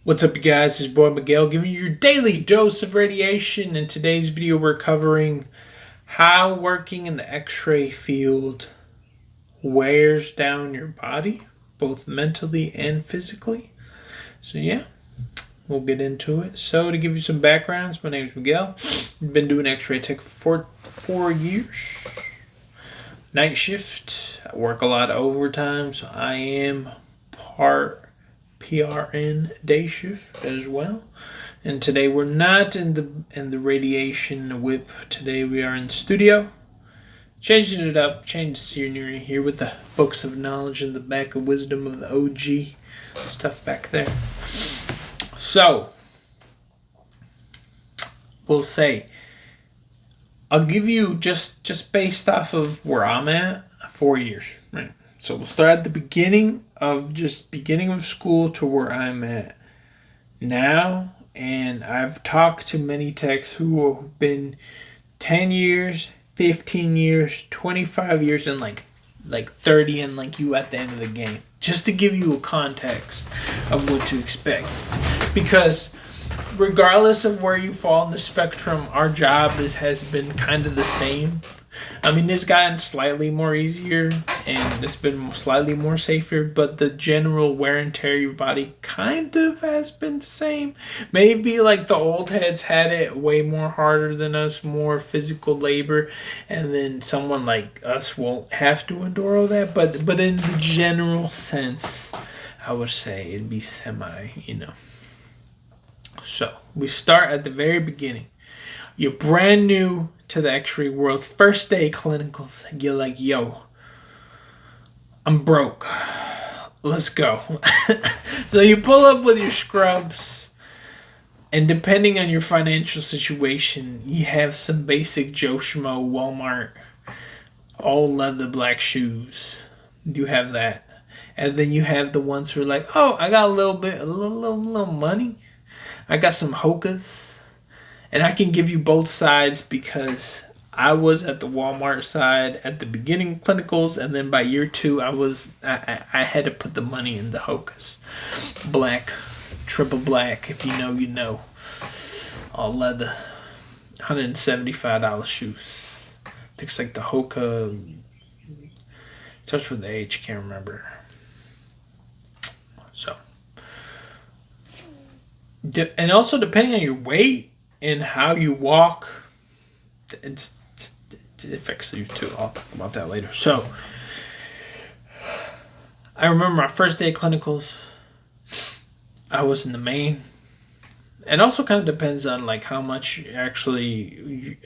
What's up, you guys? It's your boy Miguel giving you your daily dose of radiation. In today's video, we're covering how working in the X-ray field wears down your body, both mentally and physically. So yeah, we'll get into it. So to give you some backgrounds, my name is Miguel. I've been doing X-ray tech for 4 years. Night shift. I work a lot of overtime, so I am part PRN day shift as well. And today we're not in the radiation whip. Today we are in the studio. Changing it up, change the scenery here with the books of knowledge and the back of wisdom of the OG stuff back there. So we'll say I'll give you just based off of where I'm at, 4 years, right? So we'll start at the beginning of school to where I'm at now. And I've talked to many techs who have been 10 years, 15 years, 25 years, and like 30 and like you at the end of the game. Just to give you a context of what to expect. Because regardless of where you fall in the spectrum, our job has been kind of the same. I mean, it's gotten slightly more easier and it's been slightly more safer, but the general wear and tear of your body kind of has been the same. Maybe like the old heads had it way more harder than us, more physical labor, and then someone like us won't have to endure all that. But in the general sense, I would say it'd be semi. So we start at the very beginning. You're brand new to the X-ray world. First day clinicals. You're like, yo, I'm broke. Let's go. So you pull up with your scrubs, and depending on your financial situation, you have some basic Joe Schmo Walmart all leather black shoes. You have that. And then you have the ones who are like, oh, I got a little money. I got some Hokas. And I can give you both sides because I was at the Walmart side at the beginning clinicals, and then by year 2, I had to put the money in the Hokas. Black, triple black, if you know, you know. All leather, $175 shoes. Looks like the Hoka. Starts with the H, can't remember. So, and also depending on your weight and how you walk, it affects you too. I'll talk about that later. So, I remember my first day of clinicals. I was in the main. It also kind of depends on like how much actually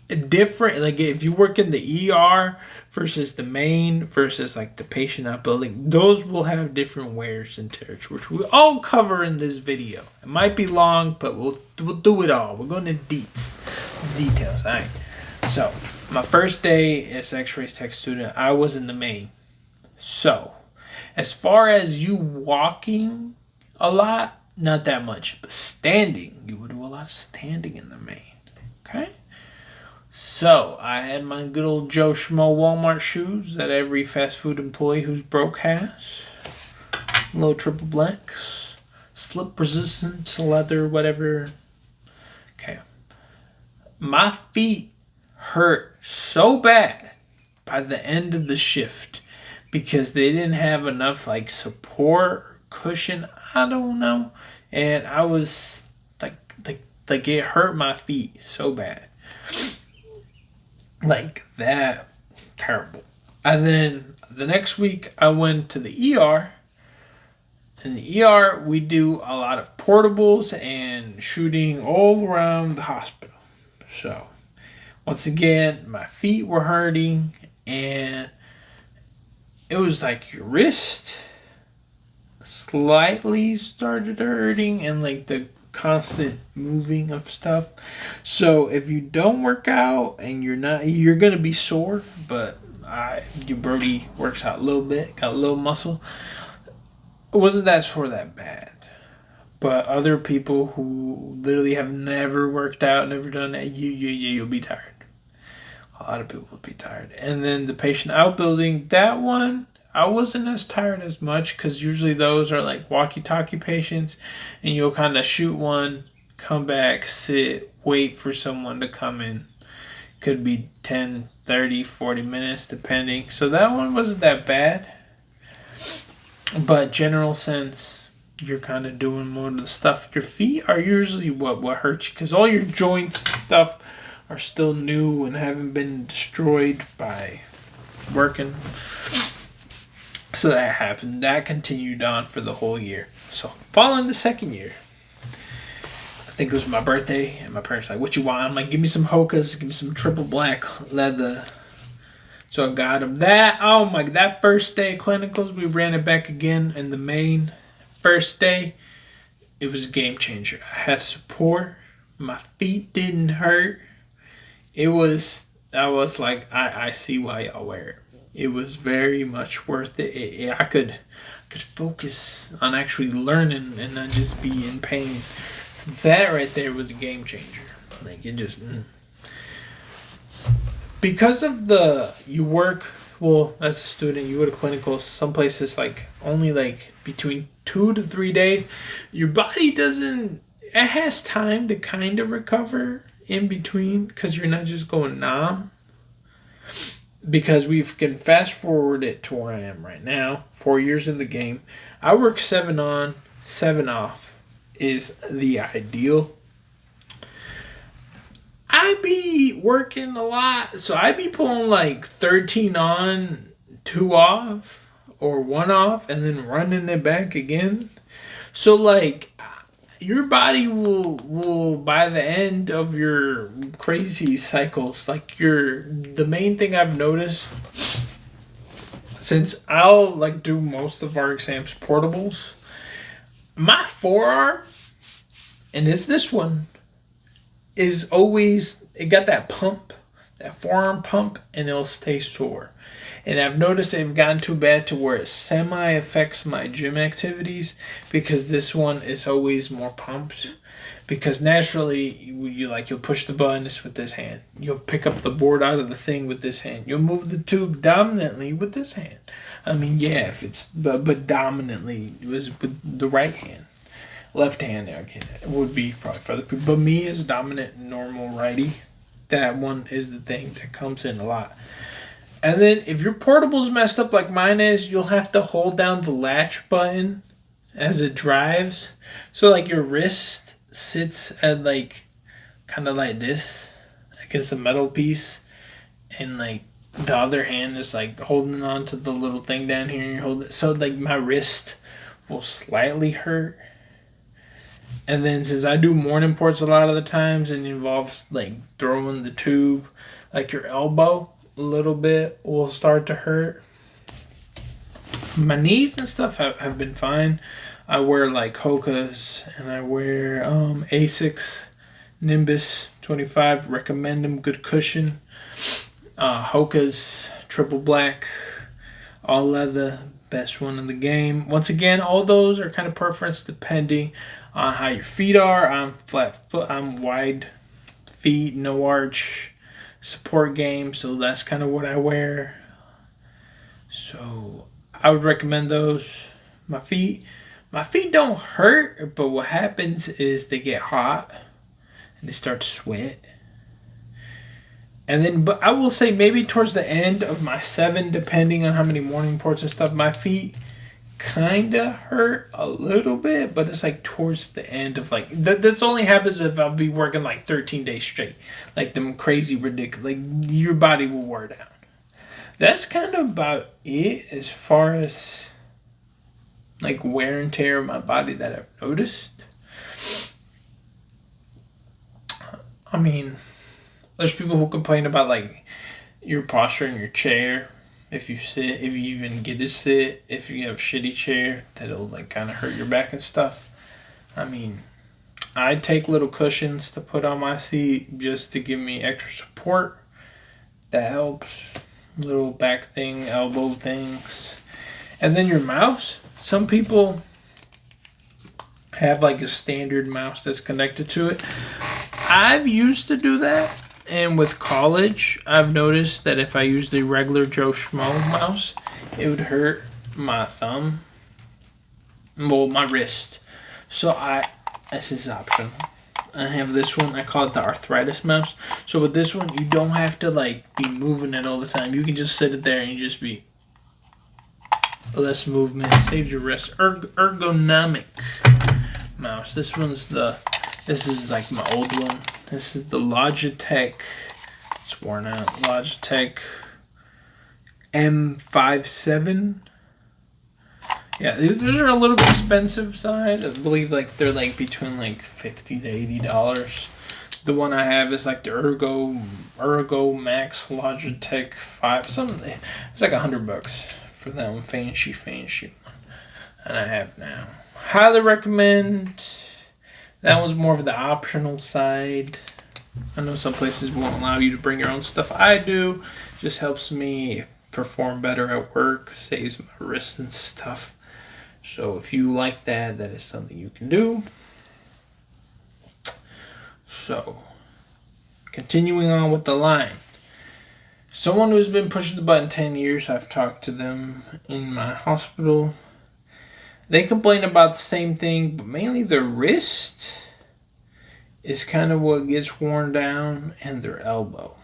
different. Like if you work in the ER versus the main versus like the patient outbuilding, those will have different wears and tears, which we all cover in this video. It might be long, but we'll do it all. We're going to details. All right. So my first day as X-ray tech student, I was in the main. So as far as you walking a lot, not that much, but standing, you would do a lot of standing in the main. Okay? So, I had my good old Joe Schmo Walmart shoes that every fast food employee who's broke has. Little triple blacks. Slip resistant, leather, whatever. Okay. My feet hurt so bad by the end of the shift because they didn't have enough like support, cushion, I don't know. And I was like it hurt my feet so bad. Like that. Terrible. And then the next week I went to the ER. In the ER we do a lot of portables and shooting all around the hospital. So once again my feet were hurting and it was like your wrist slightly started hurting and like the constant moving of stuff. So if you don't work out and you're gonna be sore, but your Brody works out a little bit, got a little muscle. It wasn't that sore that bad. But other people who literally have never worked out, never done that, you'll be tired. A lot of people will be tired. And then the patient outbuilding, that one I wasn't as tired as much because usually those are like walkie-talkie patients, and you'll kind of shoot one, come back, sit, wait for someone to come in. Could be 10, 30, 40 minutes depending. So that one wasn't that bad. But general sense, you're kind of doing more of the stuff. Your feet are usually what hurts you because all your joints and stuff are still new and haven't been destroyed by working. So that happened. That continued on for the whole year. So following the second year, I think it was my birthday, and my parents were like, "What you want?" I'm like, "Give me some Hokas, give me some triple black leather." So I got them that. Oh my! That first day of clinicals, we ran it back again in the main. First day, it was a game changer. I had support. My feet didn't hurt. It was. I was like, I see why y'all wear it. It was very much worth it. I could focus on actually learning and not just be in pain. That right there was a game changer. Like it just because of you work well as a student. You go to clinicals. Some places like only like between 2 to 3 days. Your body doesn't. It has time to kind of recover in between because you're not just going numb. Because we can fast forward it to where I am right now, 4 years in the game. I work 7 on, 7 off is the ideal. I be working a lot, so I be pulling like 13 on, 2 off, or 1 off, and then running it back again. So like your body will by the end of your crazy cycles, like the main thing I've noticed, since I'll like do most of our exams portables, my forearm, and it's this one, is always, it got that pump, that forearm pump, and it'll stay sore. And I've noticed they've gotten too bad to where it semi affects my gym activities because this one is always more pumped. Because naturally, you'll push the button with this hand. You'll pick up the board out of the thing with this hand. You'll move the tube dominantly with this hand. I mean, yeah, if it's but dominantly it was with the right hand. Left hand it would be probably for other people. But me as a dominant normal righty, that one is the thing that comes in a lot. And then if your portable's messed up like mine is, you'll have to hold down the latch button as it drives. So like your wrist sits at like kind of like this against a metal piece, and like the other hand is like holding on to the little thing down here, and you hold it. So like my wrist will slightly hurt. And then since I do morning ports a lot of the times and it involves like throwing the tube, like your elbow a little bit will start to hurt. My knees and stuff have been fine. I wear like Hokas and I wear Asics Nimbus 25. Recommend them. Good cushion. Hokas triple black, all leather, best one in the game. Once again, all those are kind of preference depending on how your feet are. I'm flat foot. I'm wide feet, no arch. Support game, so that's kind of what I wear. So I would recommend those. My feet don't hurt, but what happens is they get hot and they start to sweat. And then, but I will say maybe towards the end of my 7, depending on how many morning ports and stuff, my feet kind of hurt a little bit, but it's like towards the end of like that's only happens if I'll be working like 13 days straight, like them crazy ridiculous, like your body will wear down. That's kind of about it as far as like wear and tear of my body that I've noticed. I mean, there's people who complain about like your posture in your chair. If you sit, if you even get to sit, if you have a shitty chair, that'll like kind of hurt your back and stuff. I mean, I take little cushions to put on my seat just to give me extra support. That helps. Little back thing, elbow things. And then your mouse. Some people have like a standard mouse that's connected to it. I've used to do that. And with college, I've noticed that if I use the regular Joe Schmo mouse, it would hurt my thumb, well, my wrist. So this is optional. I have this one. I call it the arthritis mouse. So with this one, you don't have to like be moving it all the time. You can just sit it there and you just be less movement. Saves your wrist. Ergonomic mouse. This is like my old one. This is the Logitech. It's worn out. Logitech M57. Yeah, those are a little bit expensive side. I believe like they're like between like $50 to $80. The one I have is like the Ergo Max Logitech 5 something. It's like $100 for that one, fancy one. And I have now. Highly recommend. That one's more of the optional side. I know some places won't allow you to bring your own stuff. I do. Just helps me perform better at work, saves my wrist and stuff. So if you like that, that is something you can do. So, continuing on with the line. Someone who's been pushing the button 10 years, I've talked to them in my hospital. They complain about the same thing, but mainly their wrist is kind of what gets worn down, and their elbow.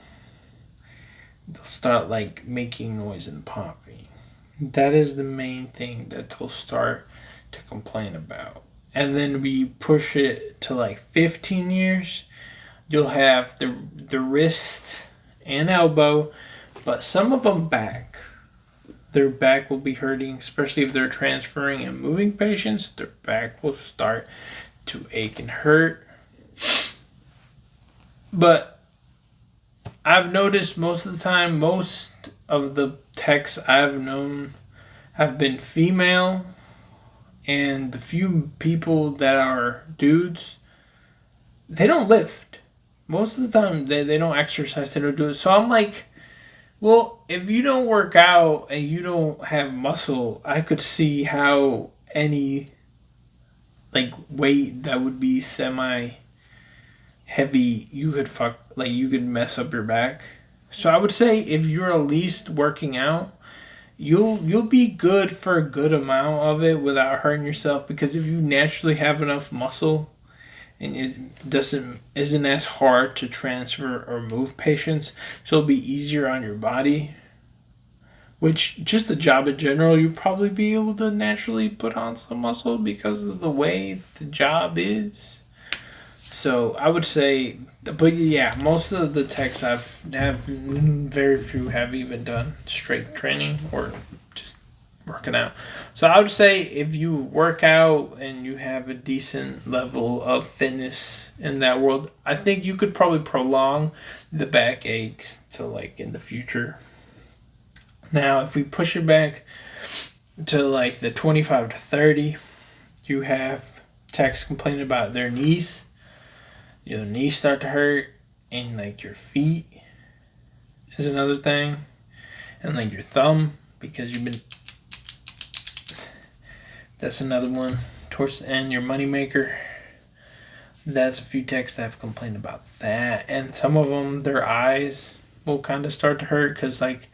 They'll start like making noise and popping. That is the main thing that they'll start to complain about. And then we push it to like 15 years. You'll have the wrist and elbow, but some of them back. Their back will be hurting, especially if they're transferring and moving patients. Their back will start to ache and hurt. But I've noticed most of the time, most of the techs I've known have been female, and the few people that are dudes, they don't lift. Most of the time, they don't exercise, they don't do it. So I'm like, well, if you don't work out and you don't have muscle, I could see how any like weight that would be semi heavy, you could mess up your back. So I would say if you're at least working out, you'll be good for a good amount of it without hurting yourself, because if you naturally have enough muscle and it isn't as hard to transfer or move patients, so it'll be easier on your body, which just the job in general, you'll probably be able to naturally put on some muscle because of the way the job is. So I would say, but yeah, most of the techs have very few have even done strength training or just working out. So I would say if you work out and you have a decent level of fitness in that world, I think you could probably prolong the backache to like in the future. Now, if we push it back to like the 25 to 30, you have techs complaining about their knees. Your knees start to hurt, and like your feet is another thing, and like your thumb, because that's another one towards the end, your moneymaker. That's a few techs that have complained about that, and some of them, their eyes will kind of start to hurt, because like,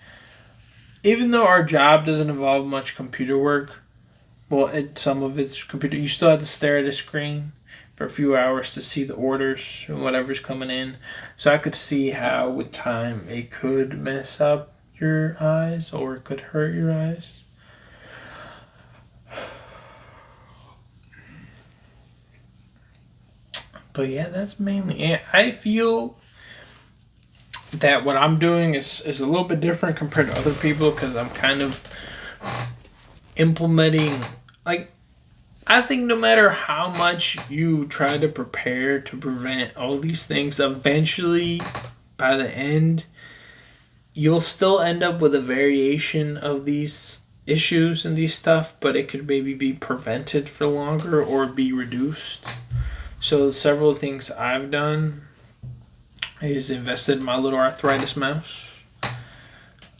even though our job doesn't involve much computer work, well, some of it's computer, you still have to stare at a screen for a few hours to see the orders and whatever's coming in. So I could see how with time it could mess up your eyes or it could hurt your eyes. But yeah, that's mainly it. I feel that what I'm doing is a little bit different compared to other people, because I'm kind of implementing, like, I think no matter how much you try to prepare to prevent all these things, eventually, by the end, you'll still end up with a variation of these issues and these stuff, but it could maybe be prevented for longer or be reduced. So several things I've done is invested in my little arthritis mouse.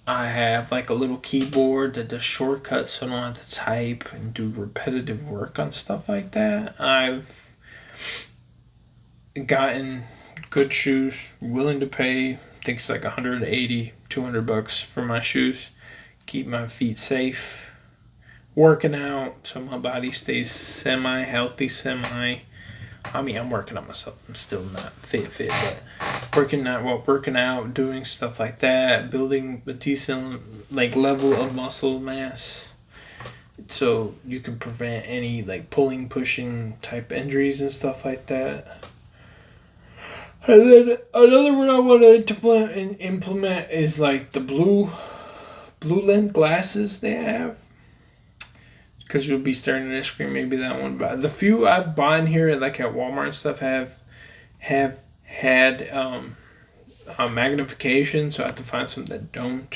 I have like a little keyboard that does shortcuts so I don't have to type and do repetitive work on stuff like that. I've gotten good shoes, willing to pay, I think it's like $180, $200 for my shoes. keep my feet safe, working out so my body stays semi-healthy, I mean, I'm working on myself. I'm still not fit, but working out, doing stuff like that, building a decent like level of muscle mass, so you can prevent any like pulling, pushing type injuries and stuff like that. And then another one I want to implement is like the blue lens glasses they have, because you'll be staring at a screen. Maybe that one, but the few I've bought here, like at Walmart and stuff, have had magnification. So I have to find some that don't.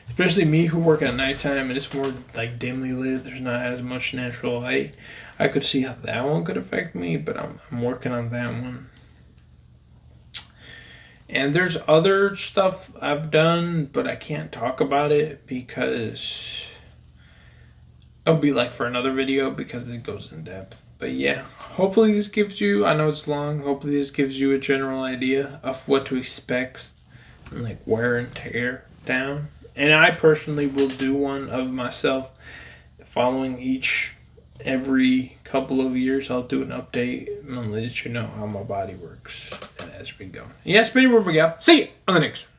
Especially me who work at nighttime and it's more like dimly lit. There's not as much natural light. I could see how that one could affect me, but I'm working on that one. And there's other stuff I've done, but I can't talk about it because it'll be like for another video because it goes in depth. But yeah, hopefully this gives you, I know it's long, hopefully this gives you a general idea of what to expect and like wear and tear down. And I personally will do one of myself following every couple of years. I'll do an update and I'll let you know how my body works as we go. Yes, pretty where we go. See you on the next one.